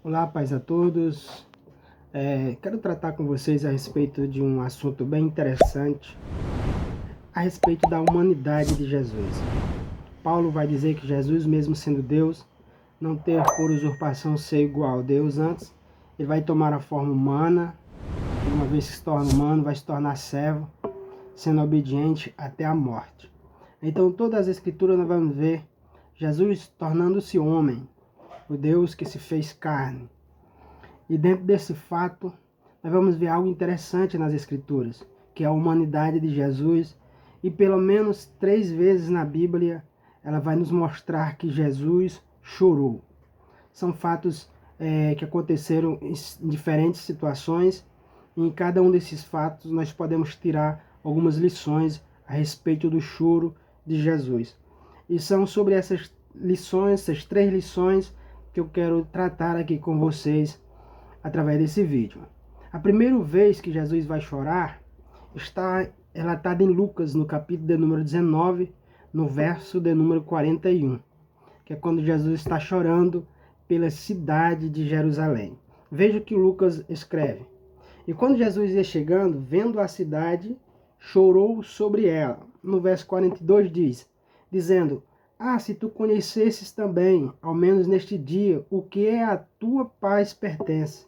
Olá, paz a todos. Quero tratar com vocês a respeito de um assunto bem interessante, a respeito da humanidade de Jesus. Paulo vai dizer que Jesus, mesmo sendo Deus, não teve por usurpação ser igual a Deus. Antes, ele vai tomar a forma humana, e uma vez que se torna humano, vai se tornar servo, sendo obediente até a morte. Então, todas as escrituras nós vamos ver Jesus tornando-se homem, o Deus que se fez carne. E dentro desse fato, nós vamos ver algo interessante nas Escrituras, que é a humanidade de Jesus. E pelo menos 3 vezes na Bíblia, ela vai nos mostrar que Jesus chorou. São fatos que aconteceram em diferentes situações. E em cada um desses fatos, nós podemos tirar algumas lições a respeito do choro de Jesus. E são sobre essas lições, essas 3 lições, que eu quero tratar aqui com vocês através desse vídeo. A primeira vez que Jesus vai chorar está relatada em Lucas, no capítulo de número 19, no verso de número 41, que é quando Jesus está chorando pela cidade de Jerusalém. Veja o que Lucas escreve. E quando Jesus ia chegando, vendo a cidade, chorou sobre ela. No verso 42 diz, dizendo: se tu conhecesses também, ao menos neste dia, o que é a tua paz pertence.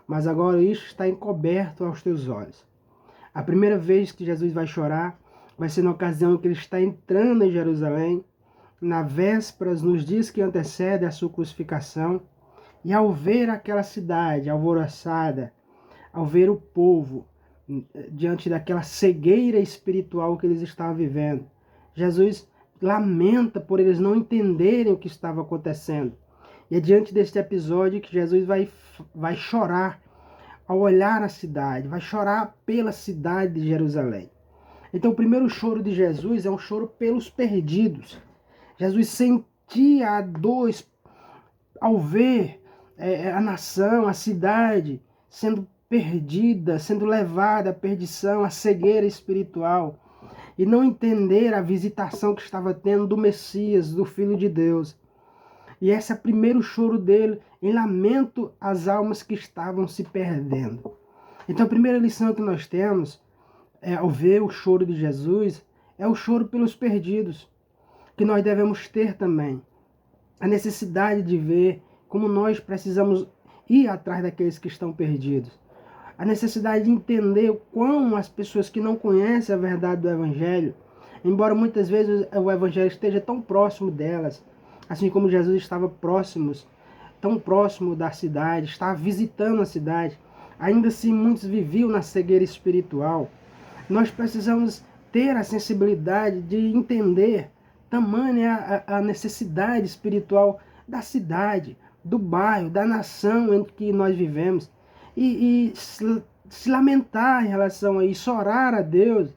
Mas agora isto está encoberto aos teus olhos. A primeira vez que Jesus vai chorar vai ser na ocasião que ele está entrando em Jerusalém, na vésperas, nos dias que antecedem a sua crucificação, e ao ver aquela cidade alvoroçada, ao ver o povo diante daquela cegueira espiritual que eles estavam vivendo, Jesus lamenta por eles não entenderem o que estava acontecendo. E é diante deste episódio que Jesus vai chorar ao olhar a cidade, vai chorar pela cidade de Jerusalém. Então o primeiro choro de Jesus é um choro pelos perdidos. Jesus sentia a dor ao ver a nação, a cidade sendo perdida, sendo levada à perdição, à cegueira espiritual, e não entender a visitação que estava tendo do Messias, do Filho de Deus. E esse é o primeiro choro dele, em lamento às almas que estavam se perdendo. Então a primeira lição que nós temos, ao ver o choro de Jesus, é o choro pelos perdidos, que nós devemos ter também. A necessidade de ver como nós precisamos ir atrás daqueles que estão perdidos. A necessidade de entender o quão as pessoas que não conhecem a verdade do Evangelho, embora muitas vezes o Evangelho esteja tão próximo delas, assim como Jesus estava tão próximo da cidade, estava visitando a cidade, ainda assim muitos viviam na cegueira espiritual. Nós precisamos ter a sensibilidade de entender tamanha a necessidade espiritual da cidade, do bairro, da nação em que nós vivemos, e se lamentar em relação a isso, orar a Deus,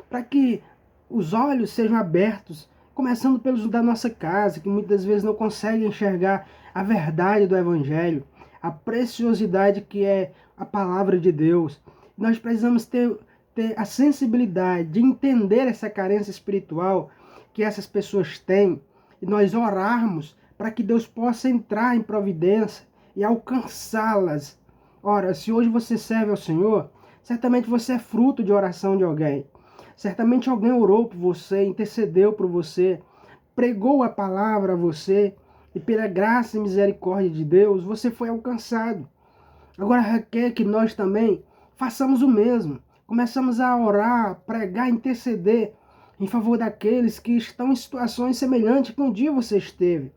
para que os olhos sejam abertos, começando pelos da nossa casa, que muitas vezes não conseguem enxergar a verdade do Evangelho, a preciosidade que é a palavra de Deus. Nós precisamos ter a sensibilidade de entender essa carência espiritual que essas pessoas têm, e nós orarmos para que Deus possa entrar em providência e alcançá-las. Ora, se hoje você serve ao Senhor, certamente você é fruto de oração de alguém. Certamente alguém orou por você, intercedeu por você, pregou a palavra a você, e pela graça e misericórdia de Deus, você foi alcançado. Agora requer que nós também façamos o mesmo. Começamos a orar, pregar, interceder em favor daqueles que estão em situações semelhantes que um dia você esteve.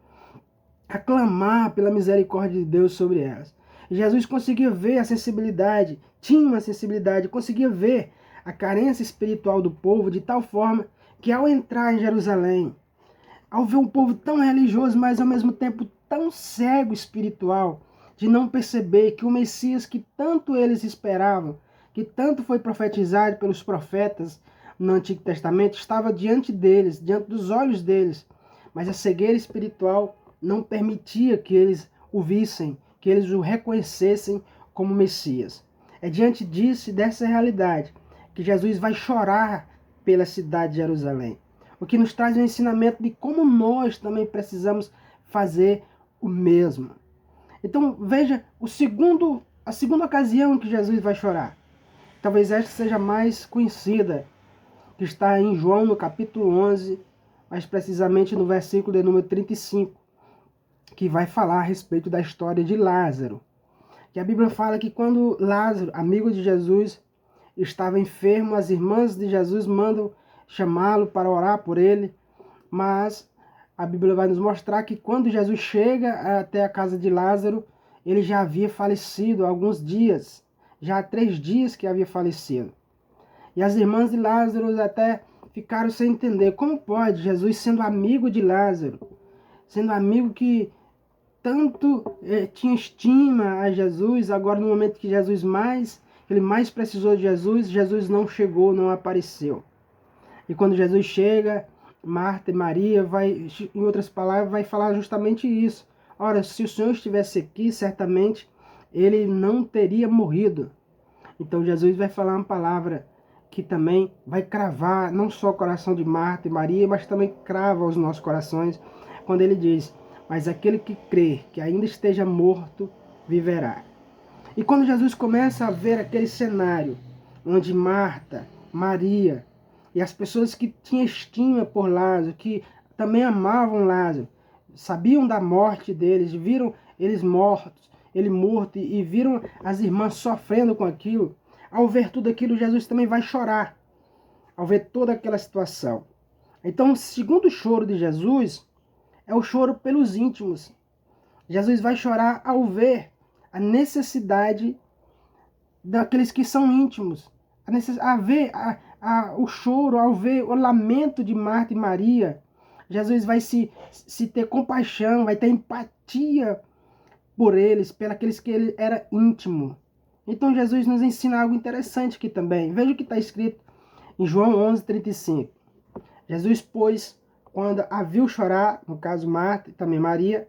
A clamar pela misericórdia de Deus sobre elas. Jesus conseguia ver a sensibilidade, tinha uma sensibilidade, conseguia ver a carência espiritual do povo de tal forma que ao entrar em Jerusalém, ao ver um povo tão religioso, mas ao mesmo tempo tão cego espiritual, de não perceber que o Messias que tanto eles esperavam, que tanto foi profetizado pelos profetas no Antigo Testamento, estava diante deles, diante dos olhos deles, mas a cegueira espiritual não permitia que eles o vissem, que eles o reconhecessem como Messias. É diante disso e dessa realidade que Jesus vai chorar pela cidade de Jerusalém. O que nos traz um ensinamento de como nós também precisamos fazer o mesmo. Então veja a segunda ocasião que Jesus vai chorar. Talvez esta seja mais conhecida, que está em João no capítulo 11, mais precisamente no versículo de número 35, que vai falar a respeito da história de Lázaro. Que a Bíblia fala que quando Lázaro, amigo de Jesus, estava enfermo, as irmãs de Jesus mandam chamá-lo para orar por ele, mas a Bíblia vai nos mostrar que quando Jesus chega até a casa de Lázaro, ele já havia falecido há alguns dias, já há 3 dias que havia falecido. E as irmãs de Lázaro até ficaram sem entender como pode Jesus, sendo amigo de Lázaro, sendo amigo que tanto tinha estima a Jesus, agora no momento que ele mais precisou de Jesus, Jesus não chegou, não apareceu. E quando Jesus chega, Marta e Maria em outras palavras, vai falar justamente isso. Ora, se o Senhor estivesse aqui, certamente ele não teria morrido. Então Jesus vai falar uma palavra que também vai cravar não só o coração de Marta e Maria, mas também crava os nossos corações, quando ele diz: mas aquele que crê, que ainda esteja morto, viverá. E quando Jesus começa a ver aquele cenário, onde Marta, Maria e as pessoas que tinham estima por Lázaro, que também amavam Lázaro, sabiam da morte deles, viram ele morto, e viram as irmãs sofrendo com aquilo, ao ver tudo aquilo, Jesus também vai chorar, ao ver toda aquela situação. Então, o segundo choro de Jesus é o choro pelos íntimos. Jesus vai chorar ao ver a necessidade daqueles que são íntimos, a ver o choro, ao ver o lamento de Marta e Maria. Jesus vai se ter compaixão, vai ter empatia por eles, pelos que ele era íntimo. Então Jesus nos ensina algo interessante aqui também. Veja o que está escrito em João 11:35. Jesus, pois, quando a viu chorar, no caso Marta e também Maria,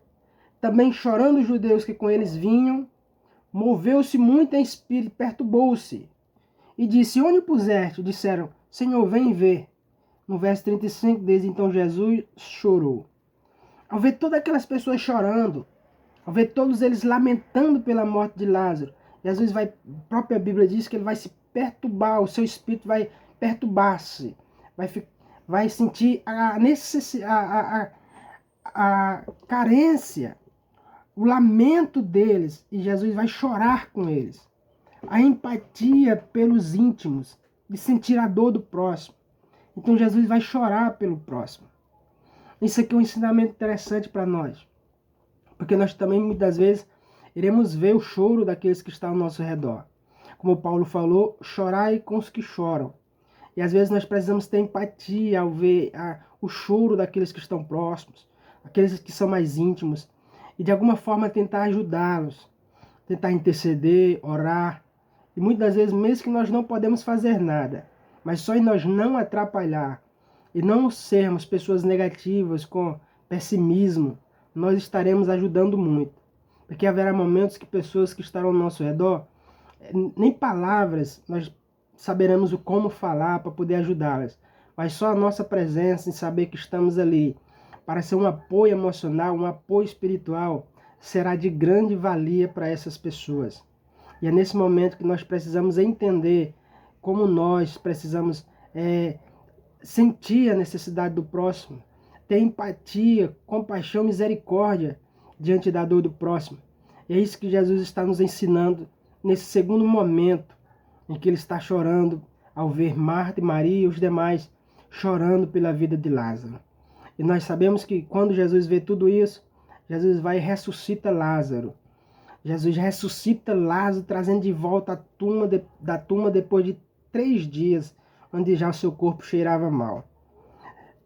também chorando os judeus que com eles vinham, moveu-se muito em espírito e perturbou-se. E disse: onde o puseste? Disseram: Senhor, vem ver. No verso 35 diz: então Jesus chorou. Ao ver todas aquelas pessoas chorando, ao ver todos eles lamentando pela morte de Lázaro, Jesus a própria Bíblia diz que ele vai se perturbar, o seu espírito vai perturbar-se, vai sentir a necessidade, a carência, o lamento deles, e Jesus vai chorar com eles. A empatia pelos íntimos, de sentir a dor do próximo. Então Jesus vai chorar pelo próximo. Isso aqui é um ensinamento interessante para nós, porque nós também muitas vezes iremos ver o choro daqueles que estão ao nosso redor. Como Paulo falou, chorai com os que choram. E às vezes nós precisamos ter empatia ao ver o choro daqueles que estão próximos, aqueles que são mais íntimos, e de alguma forma tentar ajudá-los, tentar interceder, orar. E muitas vezes, mesmo que nós não podemos fazer nada, mas só em nós não atrapalhar e não sermos pessoas negativas com pessimismo, nós estaremos ajudando muito. Porque haverá momentos que pessoas que estarão ao nosso redor, nem palavras nós saberemos o como falar para poder ajudá-las, mas só a nossa presença em saber que estamos ali para ser um apoio emocional, um apoio espiritual, será de grande valia para essas pessoas. E é nesse momento que nós precisamos entender como nós precisamos sentir a necessidade do próximo, ter empatia, compaixão, misericórdia diante da dor do próximo. E é isso que Jesus está nos ensinando nesse segundo momento em que ele está chorando ao ver Marta e Maria e os demais chorando pela vida de Lázaro. E nós sabemos que quando Jesus vê tudo isso, Jesus vai e ressuscita Lázaro. Jesus ressuscita Lázaro, trazendo de volta da tumba depois de 3 dias, onde já o seu corpo cheirava mal.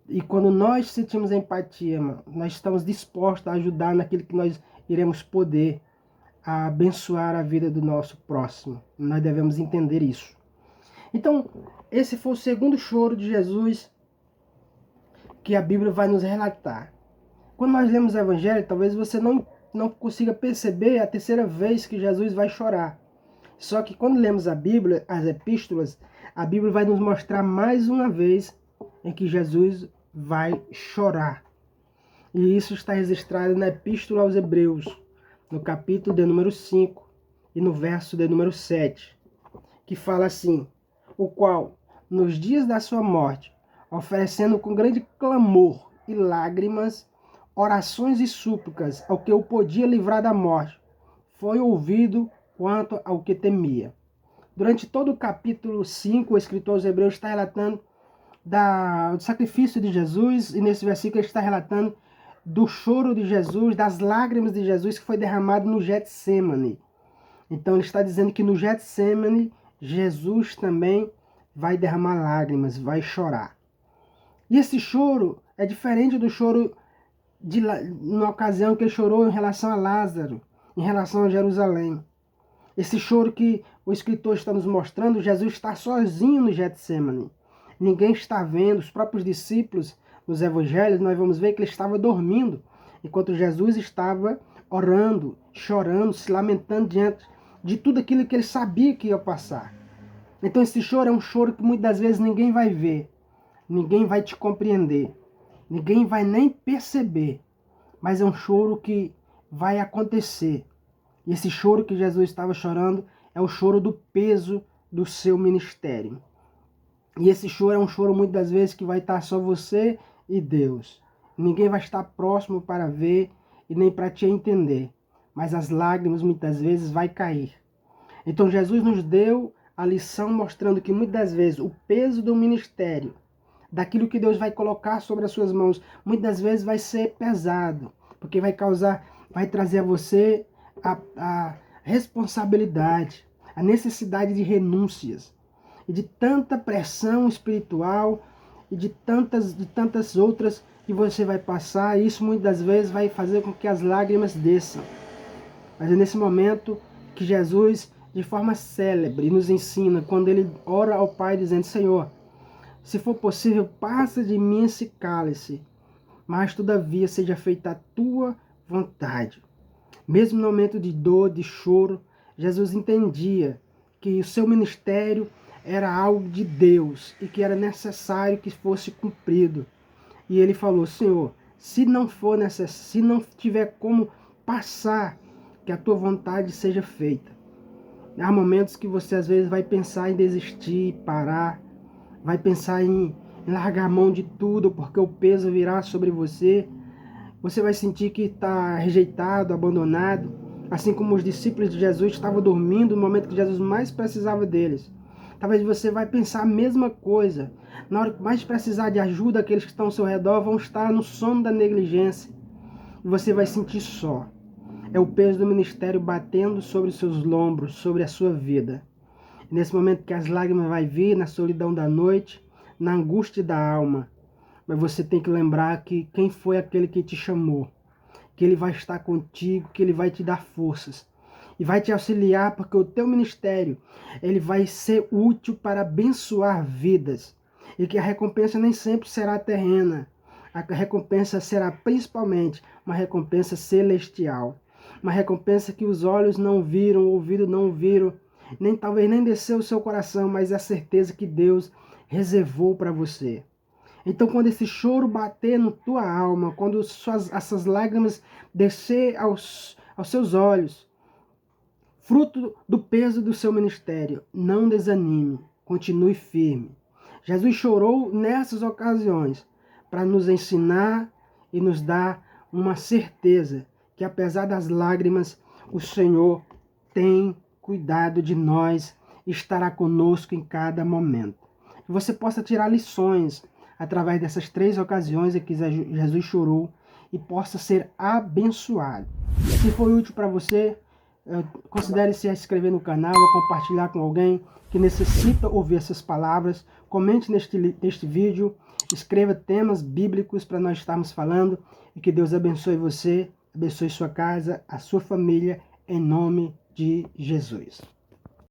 E quando nós sentimos empatia, nós estamos dispostos a ajudar naquilo que nós iremos poder, a abençoar a vida do nosso próximo. Nós devemos entender isso. Então, esse foi o segundo choro de Jesus que a Bíblia vai nos relatar. Quando nós lemos o Evangelho, talvez você não consiga perceber a terceira vez que Jesus vai chorar. Só que quando lemos a Bíblia, as epístolas, a Bíblia vai nos mostrar mais uma vez em que Jesus vai chorar. E isso está registrado na Epístola aos Hebreus, no capítulo de número 5 e no verso de número 7, que fala assim: o qual, nos dias da sua morte, oferecendo com grande clamor e lágrimas, orações e súplicas ao que o podia livrar da morte, foi ouvido quanto ao que temia. Durante todo o capítulo 5, o escritor aos Hebreus está relatando do sacrifício de Jesus, e nesse versículo ele está relatando do choro de Jesus, das lágrimas de Jesus que foi derramado no Getsêmani. Então ele está dizendo que no Getsêmani, Jesus também vai derramar lágrimas, vai chorar. E esse choro é diferente do choro na ocasião que ele chorou em relação a Lázaro, em relação a Jerusalém. Esse choro que o escritor está nos mostrando, Jesus está sozinho no Getsêmani. Ninguém está vendo, os próprios discípulos nos evangelhos, nós vamos ver que ele estava dormindo, enquanto Jesus estava orando, chorando, se lamentando diante de tudo aquilo que ele sabia que ia passar. Então esse choro é um choro que muitas vezes ninguém vai ver, ninguém vai te compreender, ninguém vai nem perceber, mas é um choro que vai acontecer. E esse choro que Jesus estava chorando é o choro do peso do seu ministério. E esse choro é um choro muitas vezes que vai estar só você e Deus. Ninguém vai estar próximo para ver e nem para te entender. Mas as lágrimas muitas vezes vai cair. Então Jesus nos deu a lição mostrando que muitas vezes o peso do ministério, daquilo que Deus vai colocar sobre as suas mãos, muitas vezes vai ser pesado. Porque vai trazer a você a responsabilidade, a necessidade de renúncias e de tanta pressão espiritual e de tantas outras que você vai passar. E isso muitas vezes vai fazer com que as lágrimas desçam. Mas é nesse momento que Jesus, de forma célebre, nos ensina, quando ele ora ao Pai dizendo: Senhor, se for possível, passa de mim esse cálice, mas todavia seja feita a tua vontade. Mesmo no momento de dor, de choro, Jesus entendia que o seu ministério era algo de Deus e que era necessário que fosse cumprido. E ele falou: Senhor, se não for necessário, se não tiver como passar, que a tua vontade seja feita. Há momentos que você às vezes vai pensar em desistir, parar, vai pensar em largar a mão de tudo, porque o peso virá sobre você. Você vai sentir que está rejeitado, abandonado, assim como os discípulos de Jesus estavam dormindo no momento que Jesus mais precisava deles. Talvez você vai pensar a mesma coisa. Na hora que mais precisar de ajuda, aqueles que estão ao seu redor vão estar no sono da negligência. E você vai sentir só. É o peso do ministério batendo sobre os seus lombros, sobre a sua vida. E nesse momento que as lágrimas vão vir, na solidão da noite, na angústia da alma, mas você tem que lembrar que quem foi aquele que te chamou, que ele vai estar contigo, que ele vai te dar forças e vai te auxiliar, porque o teu ministério ele vai ser útil para abençoar vidas, e que a recompensa nem sempre será terrena. A recompensa será principalmente uma recompensa celestial, uma recompensa que os olhos não viram, o ouvido não viram, talvez nem desceu o seu coração, mas é a certeza que Deus reservou para você. Então, quando esse choro bater na tua alma, quando essas lágrimas descer aos seus olhos, fruto do peso do seu ministério, não desanime, continue firme. Jesus chorou nessas ocasiões para nos ensinar e nos dar uma certeza que, apesar das lágrimas, o Senhor tem cuidado de nós e estará conosco em cada momento. Que você possa tirar lições através dessas 3 ocasiões em que Jesus chorou e possa ser abençoado. Se foi útil para você, considere se inscrever no canal ou compartilhar com alguém que necessita ouvir essas palavras. Comente neste vídeo, escreva temas bíblicos para nós estarmos falando, e que Deus abençoe você, abençoe sua casa, a sua família, em nome de Jesus.